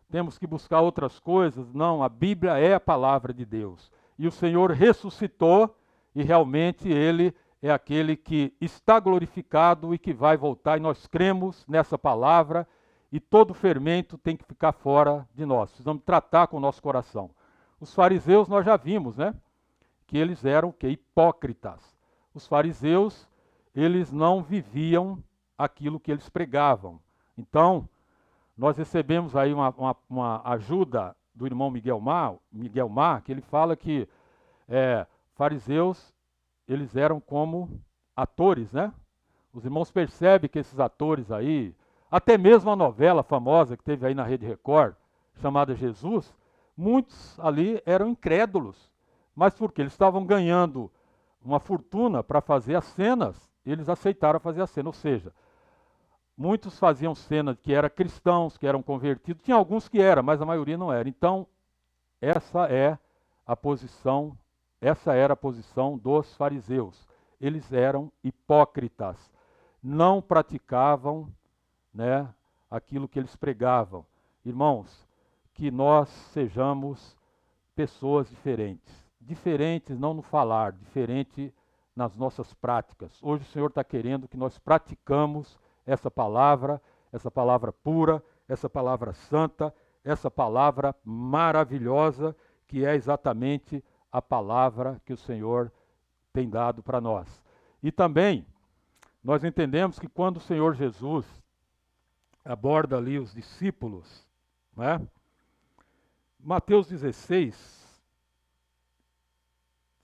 temos que buscar outras coisas. Não, a Bíblia é a palavra de Deus. E o Senhor ressuscitou e realmente Ele é aquele que está glorificado e que vai voltar. E nós cremos nessa palavra e todo fermento tem que ficar fora de nós. Precisamos tratar com o nosso coração. Os fariseus nós já vimos, né? Que eles eram o quê? Hipócritas. Os fariseus, eles não viviam aquilo que eles pregavam. Então, nós recebemos aí uma ajuda do irmão Miguel Mar, que ele fala que fariseus, eles eram como atores, né? Os irmãos percebem que esses atores aí, até mesmo a novela famosa que teve aí na Rede Record, chamada Jesus, muitos ali eram incrédulos. Mas porque eles estavam ganhando uma fortuna para fazer as cenas, eles aceitaram fazer a cena. Ou seja, muitos faziam cena que eram cristãos, que eram convertidos. Tinha alguns que eram, mas a maioria não era. Então, essa era a posição dos fariseus. Eles eram hipócritas. Não praticavam, né, aquilo que eles pregavam. Irmãos, que nós sejamos pessoas diferentes. Diferentes não no falar, diferente nas nossas práticas. Hoje o Senhor está querendo que nós praticamos essa palavra pura, essa palavra santa, essa palavra maravilhosa, que é exatamente a palavra que o Senhor tem dado para nós. E também, nós entendemos que quando o Senhor Jesus aborda ali os discípulos, né? Mateus 16,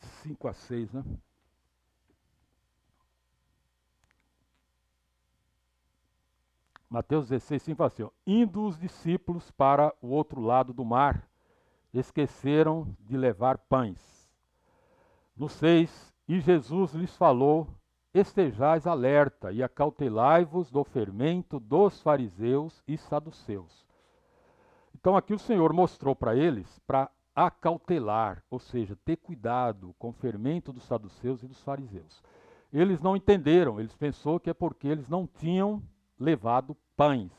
5 a 6, né? Mateus 16, 5 fala assim, ó, indo os discípulos para o outro lado do mar, esqueceram de levar pães. No 6, e Jesus lhes falou, estejais alerta e acautelai-vos do fermento dos fariseus e saduceus. Então aqui o Senhor mostrou para eles para acautelar, ou seja, ter cuidado com o fermento dos saduceus e dos fariseus. Eles não entenderam, eles pensaram que é porque eles não tinham levado pães,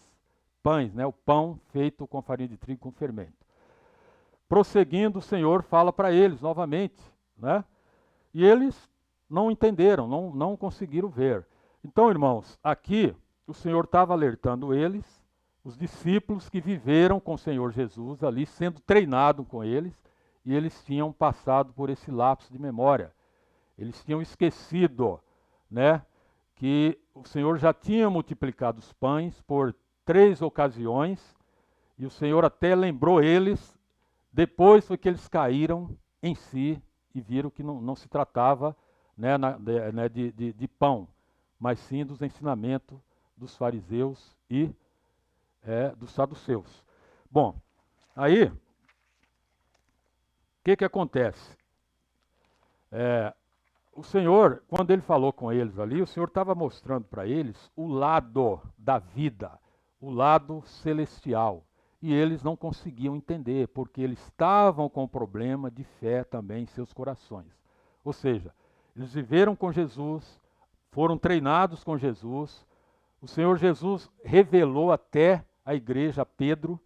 né? O pão feito com farinha de trigo com fermento. Prosseguindo, o Senhor fala para eles novamente, né? E eles não entenderam, não conseguiram ver. Então, irmãos, aqui o Senhor estava alertando eles, os discípulos que viveram com o Senhor Jesus ali, sendo treinado com eles, e eles tinham passado por esse lapso de memória. Eles tinham esquecido, né, que o Senhor já tinha multiplicado os pães por 3 ocasiões, e o Senhor até lembrou eles, depois foi que eles caíram em si e viram que não se tratava, né, de pão, mas sim dos ensinamentos dos fariseus e dos saduceus. Bom, aí, o que acontece? O Senhor, quando ele falou com eles ali, o Senhor estava mostrando para eles o lado da vida, o lado celestial. E eles não conseguiam entender, porque eles estavam com problema de fé também em seus corações. Ou seja, eles viveram com Jesus, foram treinados com Jesus. O Senhor Jesus revelou até a igreja a Pedro,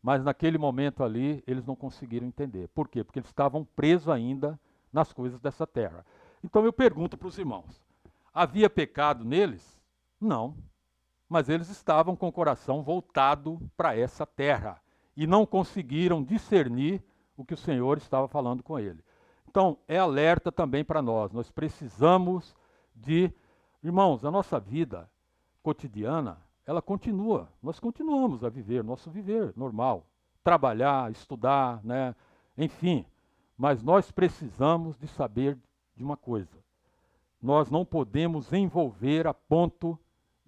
mas naquele momento ali eles não conseguiram entender. Por quê? Porque eles estavam presos ainda nas coisas dessa terra. Então eu pergunto para os irmãos: havia pecado neles? Não. Mas eles estavam com o coração voltado para essa terra e não conseguiram discernir o que o Senhor estava falando com ele. Então, é alerta também para nós. Nós precisamos de... Irmãos, a nossa vida cotidiana, ela continua. Nós continuamos a viver, nosso viver normal. Trabalhar, estudar, né? Enfim. Mas nós precisamos de saber de uma coisa. Nós não podemos envolver a ponto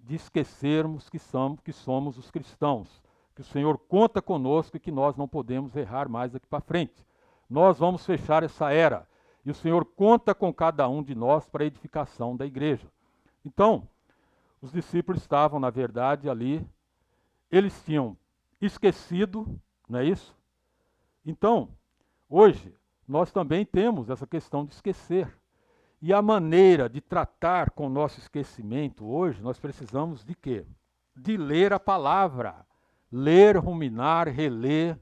de esquecermos que somos os cristãos, que o Senhor conta conosco e que nós não podemos errar mais daqui para frente. Nós vamos fechar essa era e o Senhor conta com cada um de nós para a edificação da igreja. Então, os discípulos estavam, na verdade, ali, eles tinham esquecido, não é isso? Então, hoje, nós também temos essa questão de esquecer. E a maneira de tratar com o nosso esquecimento hoje, nós precisamos de quê? De ler a palavra. Ler, ruminar, reler.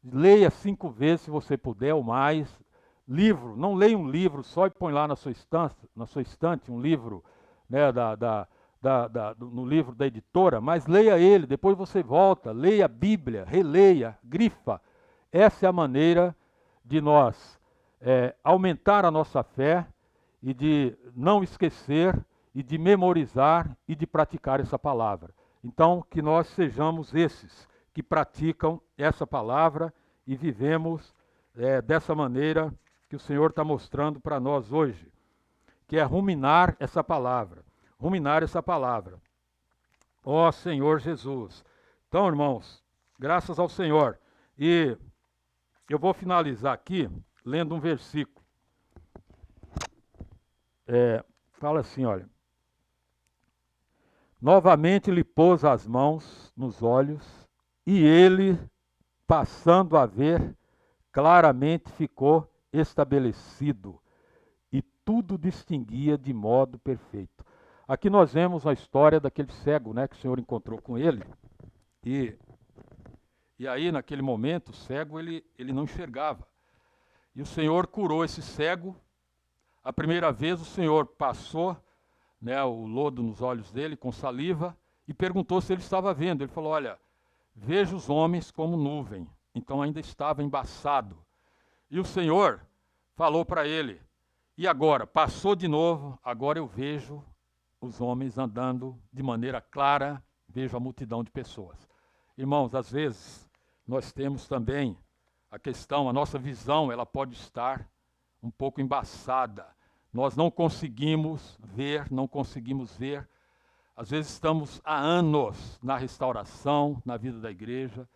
Leia 5 vezes se você puder ou mais. Livro, não leia um livro só e põe lá na sua estante um livro, né, no livro da editora, mas leia ele, depois você volta, leia a Bíblia, releia, grifa. Essa é a maneira de nós aumentar a nossa fé e de não esquecer, e de memorizar e de praticar essa palavra. Então, que nós sejamos esses que praticam essa palavra e vivemos dessa maneira que o Senhor está mostrando para nós hoje, que é ruminar essa palavra. Ruminar essa palavra. Ó Senhor Jesus. Então, irmãos, graças ao Senhor. E eu vou finalizar aqui lendo um versículo. Fala assim, olha. Novamente lhe pôs as mãos nos olhos e ele, passando a ver, claramente ficou estabelecido e tudo distinguia de modo perfeito. Aqui nós vemos a história daquele cego, né, que o Senhor encontrou com ele. E aí, naquele momento, o cego ele não enxergava. E o Senhor curou esse cego. A primeira vez o Senhor passou, né, o lodo nos olhos dele com saliva e perguntou se ele estava vendo. Ele falou, olha, vejo os homens como nuvem. Então ainda estava embaçado. E o Senhor falou para ele, e agora? Passou de novo, agora eu vejo os homens andando de maneira clara, vejo a multidão de pessoas. Irmãos, às vezes nós temos também a questão, a nossa visão, ela pode estar um pouco embaçada. Nós não conseguimos ver. Às vezes estamos há anos na restauração, na vida da igreja,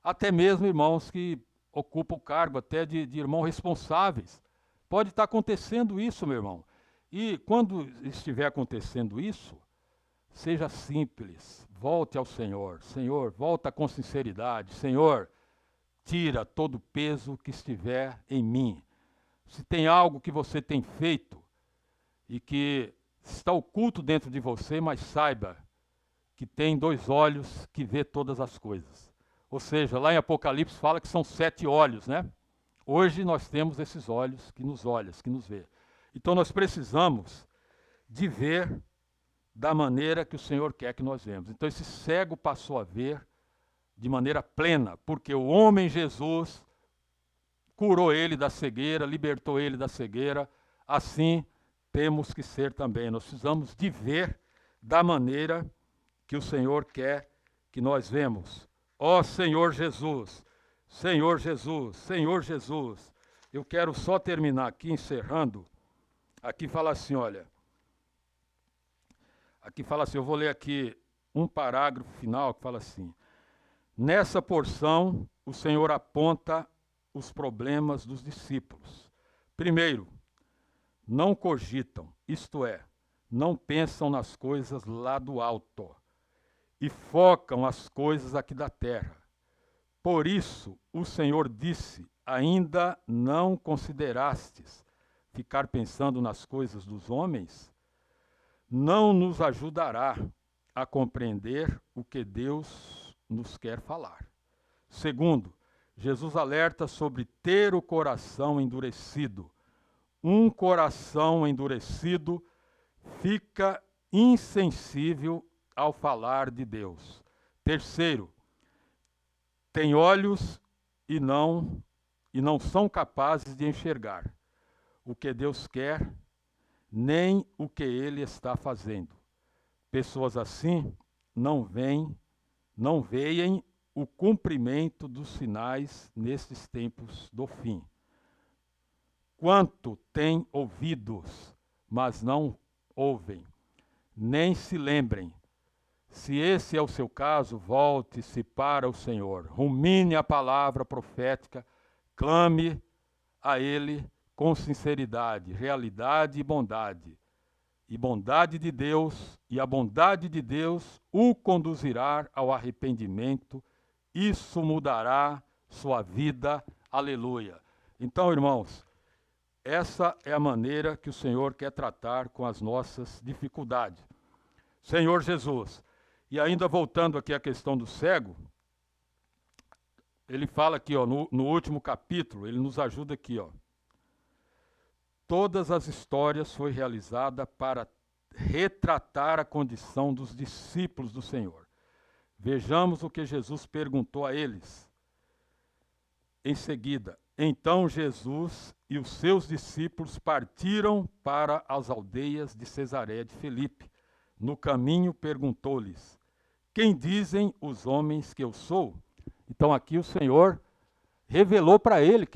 até mesmo irmãos que ocupam o cargo até de irmãos responsáveis. Pode estar acontecendo isso, meu irmão. E quando estiver acontecendo isso, seja simples, volte ao Senhor. Senhor, volta com sinceridade. Senhor, tira todo o peso que estiver em mim. Se tem algo que você tem feito e que está oculto dentro de você, mas saiba que tem 2 olhos que vê todas as coisas. Ou seja, lá em Apocalipse fala que são 7 olhos, né? Hoje nós temos esses olhos que nos olham, que nos vê. Então nós precisamos de ver da maneira que o Senhor quer que nós vemos. Então esse cego passou a ver de maneira plena, porque o homem Jesus curou ele da cegueira, libertou ele da cegueira. Assim temos que ser também. Nós precisamos de ver da maneira que o Senhor quer que nós vemos. Ó Senhor Jesus, Senhor Jesus, Senhor Jesus. Eu quero só terminar aqui, encerrando. Aqui fala assim, olha. Aqui fala assim, eu vou ler aqui um parágrafo final que fala assim. Nessa porção, o Senhor aponta os problemas dos discípulos. Primeiro, não cogitam, isto é, não pensam nas coisas lá do alto. e focam as coisas aqui da terra. Por isso, o Senhor disse: ainda não considerastes ficar pensando nas coisas dos homens? Não nos ajudará a compreender o que Deus nos quer falar. Segundo, Jesus alerta sobre ter o coração endurecido. Um coração endurecido fica insensível ao falar de Deus. Terceiro, tem olhos e não são capazes de enxergar o que Deus quer, nem o que Ele está fazendo. Pessoas assim não veem o cumprimento dos sinais nesses tempos do fim. Quanto têm ouvidos, mas não ouvem, nem se lembrem. Se esse é o seu caso, volte-se para o Senhor, rumine a palavra profética, clame a Ele com sinceridade, realidade e bondade. E bondade de Deus, e a bondade de Deus o conduzirá ao arrependimento. Isso mudará sua vida. Aleluia. Então, irmãos, essa é a maneira que o Senhor quer tratar com as nossas dificuldades. Senhor Jesus. E ainda voltando aqui à questão do cego, ele fala aqui, ó, no último capítulo, ele nos ajuda aqui, ó. Todas as histórias foi realizada para retratar a condição dos discípulos do Senhor. Vejamos o que Jesus perguntou a eles. Em seguida, então Jesus e os seus discípulos partiram para as aldeias de Cesareia de Filipe. No caminho perguntou-lhes: quem dizem os homens que eu sou? Então aqui o Senhor revelou para eles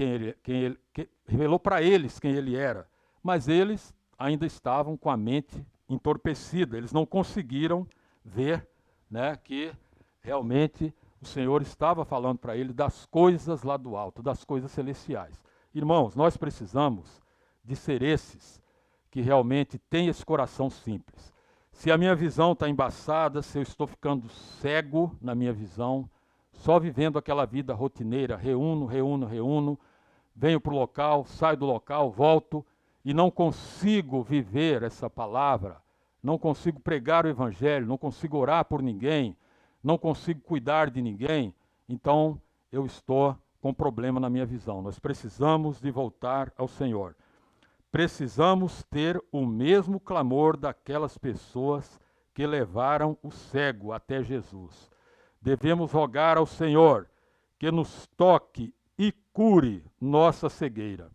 quem ele era, mas eles ainda estavam com a mente entorpecida, eles não conseguiram ver, né, que realmente o Senhor estava falando para eles das coisas lá do alto, das coisas celestiais. Irmãos, nós precisamos de ser esses que realmente têm esse coração simples. Se a minha visão está embaçada, se eu estou ficando cego na minha visão, só vivendo aquela vida rotineira, reúno, venho para o local, saio do local, volto, e não consigo viver essa palavra, não consigo pregar o evangelho, não consigo orar por ninguém, não consigo cuidar de ninguém, então eu estou com problema na minha visão. Nós precisamos de voltar ao Senhor. Precisamos ter o mesmo clamor daquelas pessoas que levaram o cego até Jesus. Devemos rogar ao Senhor que nos toque e cure nossa cegueira,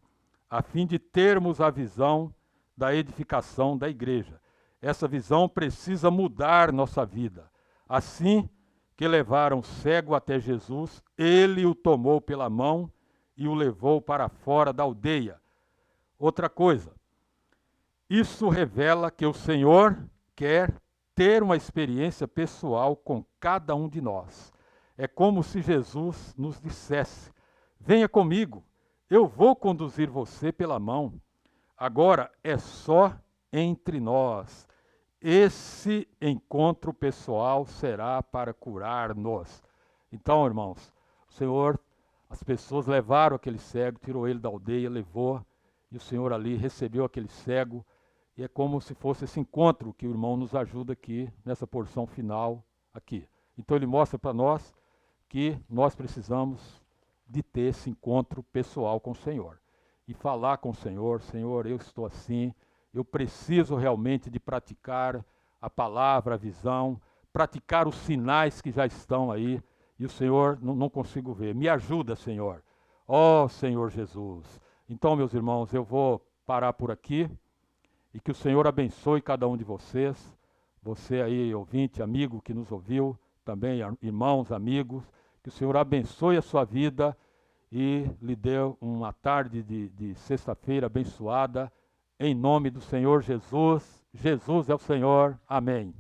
a fim de termos a visão da edificação da igreja. Essa visão precisa mudar nossa vida. Assim que levaram o cego até Jesus, ele o tomou pela mão e o levou para fora da aldeia. Outra coisa, isso revela que o Senhor quer ter uma experiência pessoal com cada um de nós. É como se Jesus nos dissesse: venha comigo, eu vou conduzir você pela mão. Agora é só entre nós. Esse encontro pessoal será para curar-nos. Então, irmãos, o Senhor, as pessoas levaram aquele cego, tirou ele da aldeia, levou, e o Senhor ali recebeu aquele cego, e é como se fosse esse encontro que o irmão nos ajuda aqui, nessa porção final aqui. Então ele mostra para nós que nós precisamos de ter esse encontro pessoal com o Senhor. E falar com o Senhor: Senhor, eu estou assim, eu preciso realmente de praticar a palavra, a visão, praticar os sinais que já estão aí, e o Senhor não consigo ver. Me ajuda, Senhor. Ó Senhor Jesus. Então, meus irmãos, eu vou parar por aqui, e que o Senhor abençoe cada um de vocês, você aí, ouvinte, amigo que nos ouviu, também irmãos, amigos, que o Senhor abençoe a sua vida e lhe dê uma tarde de sexta-feira abençoada, em nome do Senhor Jesus. Jesus é o Senhor. Amém.